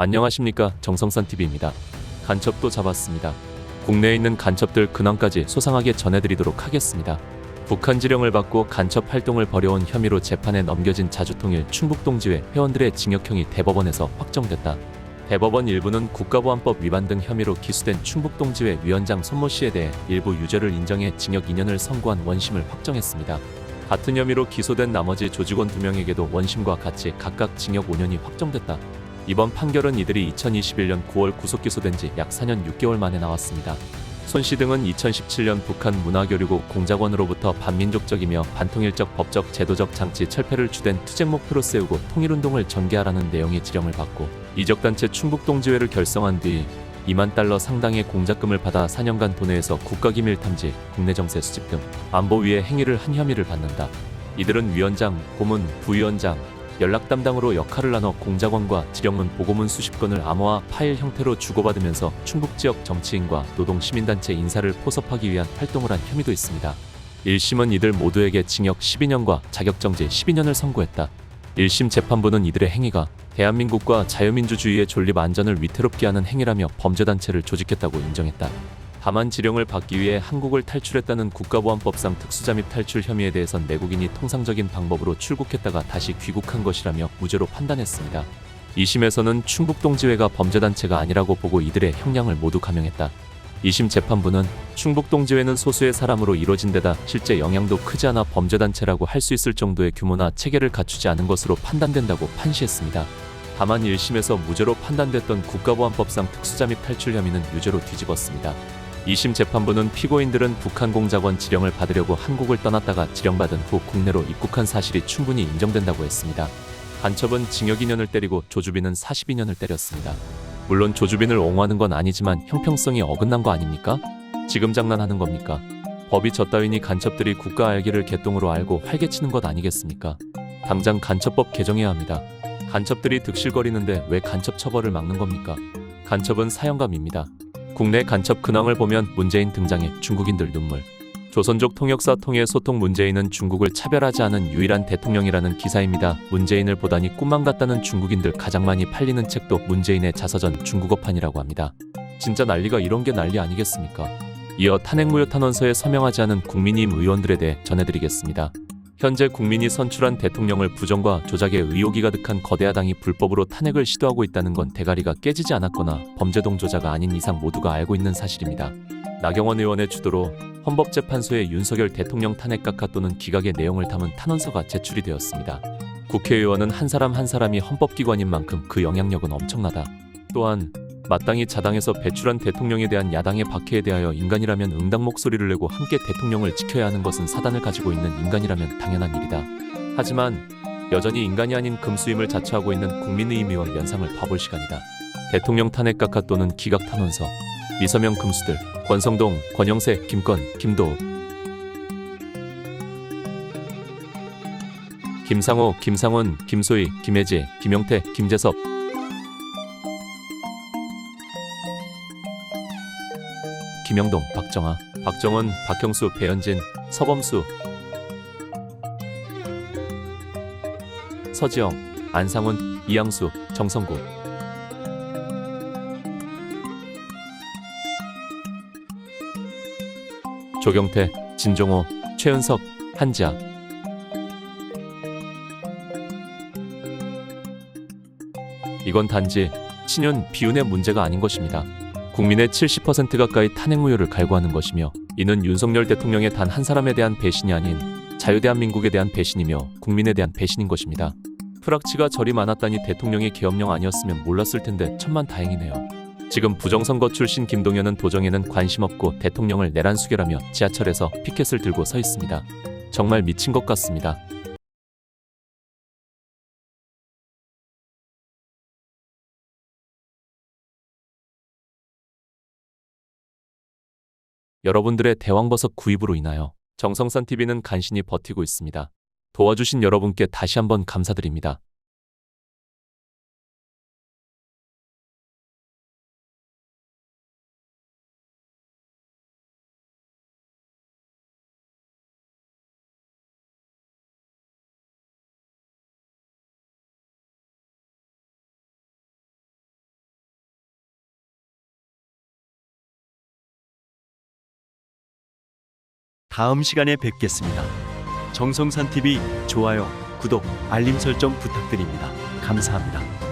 안녕하십니까, 정성산TV입니다. 간첩도 잡았습니다. 국내에 있는 간첩들 근황까지 소상하게 전해드리도록 하겠습니다. 북한 지령을 받고 간첩 활동을 벌여온 혐의로 재판에 넘겨진 자주통일 충북동지회 회원들의 징역형이 대법원에서 확정됐다. 대법원 일부는 국가보안법 위반 등 혐의로 기소된 충북동지회 위원장 손모 씨에 대해 일부 유죄를 인정해 징역 2년을 선고한 원심을 확정했습니다. 같은 혐의로 기소된 나머지 조직원 2명에게도 원심과 같이 각각 징역 5년이 확정됐다. 이번 판결은 이들이 2021년 9월 구속 기소된 지 약 4년 6개월 만에 나왔습니다. 손 씨 등은 2017년 북한 문화교류국 공작원으로부터 반민족적이며 반통일적 법적 제도적 장치 철폐를 주된 투쟁 목표로 세우고 통일운동을 전개하라는 내용의 지령을 받고 이적단체 충북동지회를 결성한 뒤 2만 달러 상당의 공작금을 받아 4년간 도내에서 국가기밀 탐지, 국내 정세 수집 등 안보 위의 행위를 한 혐의를 받는다. 이들은 위원장, 고문, 부위원장, 연락 담당으로 역할을 나눠 공작원과 지령문 보고문 수십 건을 암호화 파일 형태로 주고받으면서 충북 지역 정치인과 노동 시민단체 인사를 포섭하기 위한 활동을 한 혐의도 있습니다. 1심은 이들 모두에게 징역 12년과 자격정지 12년을 선고했다. 1심 재판부는 이들의 행위가 대한민국과 자유민주주의의 존립 안전을 위태롭게 하는 행위라며 범죄단체를 조직했다고 인정했다. 다만 지령을 받기 위해 한국을 탈출했다는 국가보안법상 특수잠입 탈출 혐의에 대해선 내국인이 통상적인 방법으로 출국했다가 다시 귀국한 것이라며 무죄로 판단했습니다. 2심에서는 충북동지회가 범죄단체가 아니라고 보고 이들의 형량을 모두 감형했다. 2심 재판부는 충북동지회는 소수의 사람으로 이뤄진 데다 실제 영향도 크지 않아 범죄단체라고 할 수 있을 정도의 규모나 체계를 갖추지 않은 것으로 판단된다고 판시했습니다. 다만 1심에서 무죄로 판단됐던 국가보안법상 특수잠입 탈출 혐의는 유죄로 뒤집었습니다. 2심 재판부는 피고인들은 북한 공작원 지령을 받으려고 한국을 떠났다가 지령받은 후 국내로 입국한 사실이 충분히 인정된다고 했습니다. 간첩은 징역 2년을 때리고 조주빈은 42년을 때렸습니다. 물론 조주빈을 옹호하는 건 아니지만 형평성이 어긋난 거 아닙니까? 지금 장난하는 겁니까? 법이 저따위니 간첩들이 국가 알기를 개똥으로 알고 활개치는 것 아니겠습니까? 당장 간첩법 개정해야 합니다. 간첩들이 득실거리는데 왜 간첩 처벌을 막는 겁니까? 간첩은 사형감입니다. 국내 간첩 근황을 보면 문재인 등장에 중국인들 눈물. 조선족 통역사 통해 소통 문재인은 중국을 차별하지 않은 유일한 대통령이라는 기사입니다. 문재인을 보다니 꿈만 같다는 중국인들 가장 많이 팔리는 책도 문재인의 자서전 중국어판이라고 합니다. 진짜 난리가 이런 게 난리 아니겠습니까? 이어 탄핵무효 탄원서에 서명하지 않은 국민의힘 의원들에 대해 전해드리겠습니다. 현재 국민이 선출한 대통령을 부정과 조작에 의혹이 가득한 거대 야당이 불법으로 탄핵을 시도하고 있다는 건 대가리가 깨지지 않았거나 범죄 동조자가 아닌 이상 모두가 알고 있는 사실입니다. 나경원 의원의 주도로 헌법재판소에 윤석열 대통령 탄핵 각하 또는 기각의 내용을 담은 탄원서가 제출이 되었습니다. 국회의원은 한 사람 한 사람이 헌법기관인 만큼 그 영향력은 엄청나다. 또한 마땅히 자당에서 배출한 대통령에 대한 야당의 박해에 대하여 인간이라면 응당 목소리를 내고 함께 대통령을 지켜야 하는 것은 사단을 가지고 있는 인간이라면 당연한 일이다. 하지만 여전히 인간이 아닌 금수임을 자처하고 있는 국민의힘 의원 연상을 봐볼 시간이다. 대통령 탄핵 각하 또는 기각 탄원서, 미서명 금수들, 권성동, 권영세, 김건, 김도읍, 김상호, 김상원, 김소희, 김혜지, 김영태, 김재섭, 김영동, 박정아, 박정원, 박형수, 배현진, 서범수, 서지영, 안상훈, 이양수, 정성구, 조경태, 진종호, 최은석, 한지아. 이건 단지 친윤, 비윤의 문제가 아닌 것입니다. 국민의 70% 가까이 탄핵무효를 갈구하는 것이며 이는 윤석열 대통령의 단 한 사람에 대한 배신이 아닌 자유대한민국에 대한 배신이며 국민에 대한 배신인 것입니다. 프락치가 저리 많았다니 대통령이 계엄령 아니었으면 몰랐을 텐데 천만다행이네요. 지금 부정선거 출신 김동연은 도정에는 관심 없고 대통령을 내란수계라며 지하철에서 피켓을 들고 서 있습니다. 정말 미친 것 같습니다. 여러분들의 대왕버섯 구입으로 인하여 정성산TV는 간신히 버티고 있습니다. 도와주신 여러분께 다시 한번 감사드립니다. 다음 시간에 뵙겠습니다. 정성산 TV 좋아요, 구독, 알림 설정 부탁드립니다. 감사합니다.